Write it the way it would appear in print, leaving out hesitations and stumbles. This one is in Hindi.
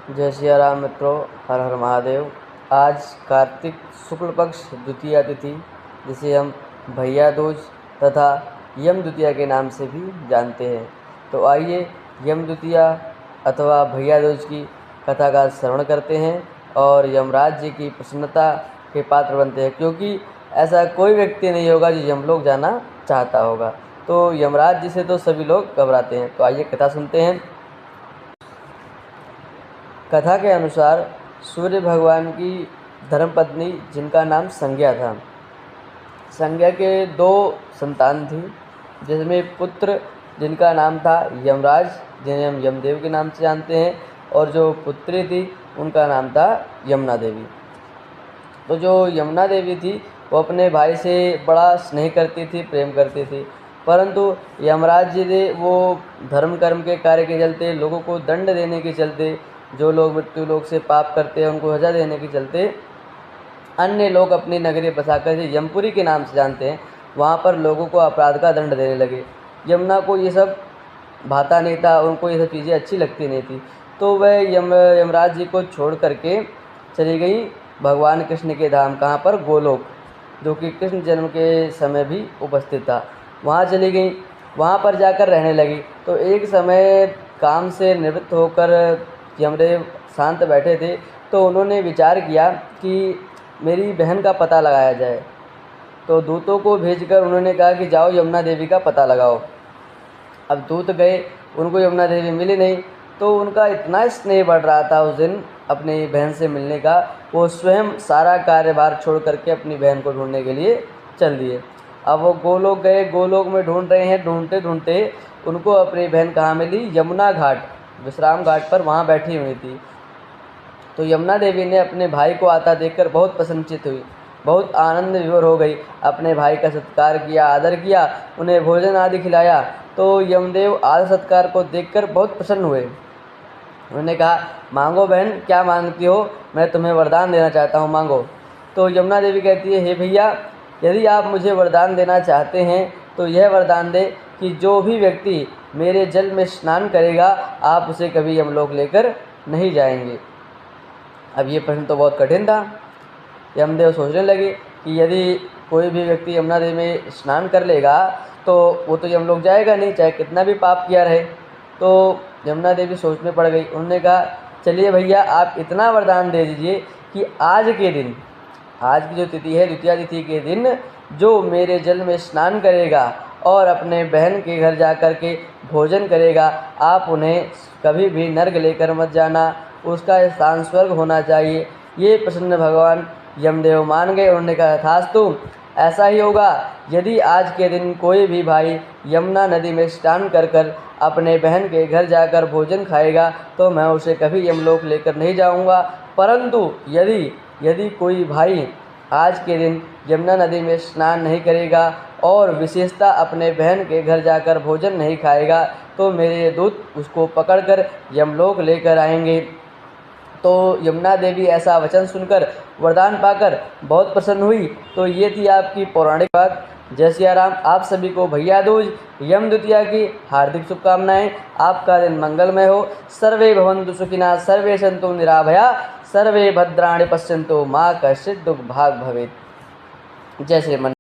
जय सिया राम मित्रों, हर हर महादेव। आज कार्तिक शुक्ल पक्ष द्वितीया तिथि, जिसे हम भैया दूज तथा यम द्वितीया के नाम से भी जानते हैं। तो आइए यम द्वितीया अथवा भैया दूज की कथा का श्रवण करते हैं और यमराज जी की प्रसन्नता के पात्र बनते हैं, क्योंकि ऐसा कोई व्यक्ति नहीं होगा जो यमलोक जाना चाहता होगा। तो यमराज जी से तो सभी लोग घबराते हैं। तो आइए कथा सुनते हैं। कथा के अनुसार सूर्य भगवान की धर्मपत्नी, जिनका नाम संज्ञा था, संज्ञा के 2 संतान थी, जिसमें पुत्र जिनका नाम था यमराज, जिन्हें हम यमदेव के नाम से जानते हैं, और जो पुत्री थी उनका नाम था यमुना देवी। तो जो यमुना देवी थी वो अपने भाई से बड़ा स्नेह करती थी, प्रेम करती थी, परंतु यमराज जी ने वो धर्म कर्म के कार्य के चलते, लोगों को दंड देने के चलते, जो लोग मृत्यु लोक से पाप करते हैं उनको सजा देने के चलते, अन्य लोग अपनी नगरी बसाकर जो यमपुरी के नाम से जानते हैं, वहाँ पर लोगों को अपराध का दंड देने लगे। यमुना को ये सब भाता नहीं था, उनको ये सब चीज़ें अच्छी लगती नहीं थी। तो वह यमराज जी को छोड़ करके चली गई भगवान कृष्ण के धाम, कहाँ पर? गोलोक, जो कि कृष्ण जन्म के समय भी उपस्थित था। वहाँ चली गई, वहाँ पर जाकर रहने लगी। तो एक समय काम से निवृत्त होकर यमदेव शांत बैठे थे, तो उन्होंने विचार किया कि मेरी बहन का पता लगाया जाए। तो दूतों को भेजकर उन्होंने कहा कि जाओ यमुना देवी का पता लगाओ। अब दूत गए, उनको यमुना देवी मिली नहीं। तो उनका इतना स्नेह बढ़ रहा था उस दिन अपनी बहन से मिलने का, वो स्वयं सारा कार्यभार छोड़ करके अपनी बहन को ढूंढने के लिए चल दिए। अब वो गोलोक गए, गोलोक में ढूंढ रहे हैं, ढूंढते ढूंढते उनको अपनी बहन कहाँ मिली? यमुना घाट, विश्राम घाट पर वहाँ बैठी हुई थी। तो यमुना देवी ने अपने भाई को आता देखकर बहुत प्रसन्नचित हुई, बहुत आनंद विभोर हो गई, अपने भाई का सत्कार किया, आदर किया, उन्हें भोजन आदि खिलाया। तो यमदेव आदर सत्कार को देखकर बहुत प्रसन्न हुए। उन्होंने कहा, मांगो बहन, क्या मांगती हो? मैं तुम्हें वरदान देना चाहता हूँ, मांगो। तो यमुना देवी कहती है, हे भैया, यदि आप मुझे वरदान देना चाहते हैं तो यह वरदान दे कि जो भी व्यक्ति मेरे जल में स्नान करेगा, आप उसे कभी यमलोक लेकर नहीं जाएंगे। अब ये प्रश्न तो बहुत कठिन था। यमदेव सोचने लगे कि यदि कोई भी व्यक्ति यमुना देवी में स्नान कर लेगा तो वो तो यमलोक जाएगा नहीं, चाहे कितना भी पाप किया रहे। तो यमुना देवी सोच में पड़ गई। उन्होंने कहा, चलिए भैया, आप इतना वरदान दे दीजिए कि आज के दिन, आज की जो तिथि है द्वितीया तिथि के दिन, जो मेरे जल में स्नान करेगा और अपने बहन के घर जा कर के भोजन करेगा, आप उन्हें कभी भी नर्क लेकर मत जाना, उसका स्थान स्वर्ग होना चाहिए। ये प्रसन्न भगवान यमदेव मान गए। उन्होंने कहा, तथास्तु, ऐसा ही होगा। यदि आज के दिन कोई भी भाई यमुना नदी में स्नान कर कर अपने बहन के घर जाकर भोजन खाएगा तो मैं उसे कभी यमलोक लेकर नहीं जाऊंगा। परंतु यदि कोई भाई आज के दिन यमुना नदी में स्नान नहीं करेगा और विशेषता अपने बहन के घर जाकर भोजन नहीं खाएगा तो मेरे दूत उसको पकड़कर यमलोक लेकर आएंगे। तो यमुना देवी ऐसा वचन सुनकर, वरदान पाकर बहुत प्रसन्न हुई। तो ये थी आपकी पौराणिक बात। जय सिया राम। आप सभी को भैया दूज यम द्वितीया की हार्दिक शुभकामनाएं। आपका दिन मंगलमय हो। सर्वे भवन्तु सुखिनः, सर्वे सन्तु निराभया, सर्वे भद्राणि पश्यन्तु, मा कश्चित् दुःखभाग् भवेत्। जय श्रीमन।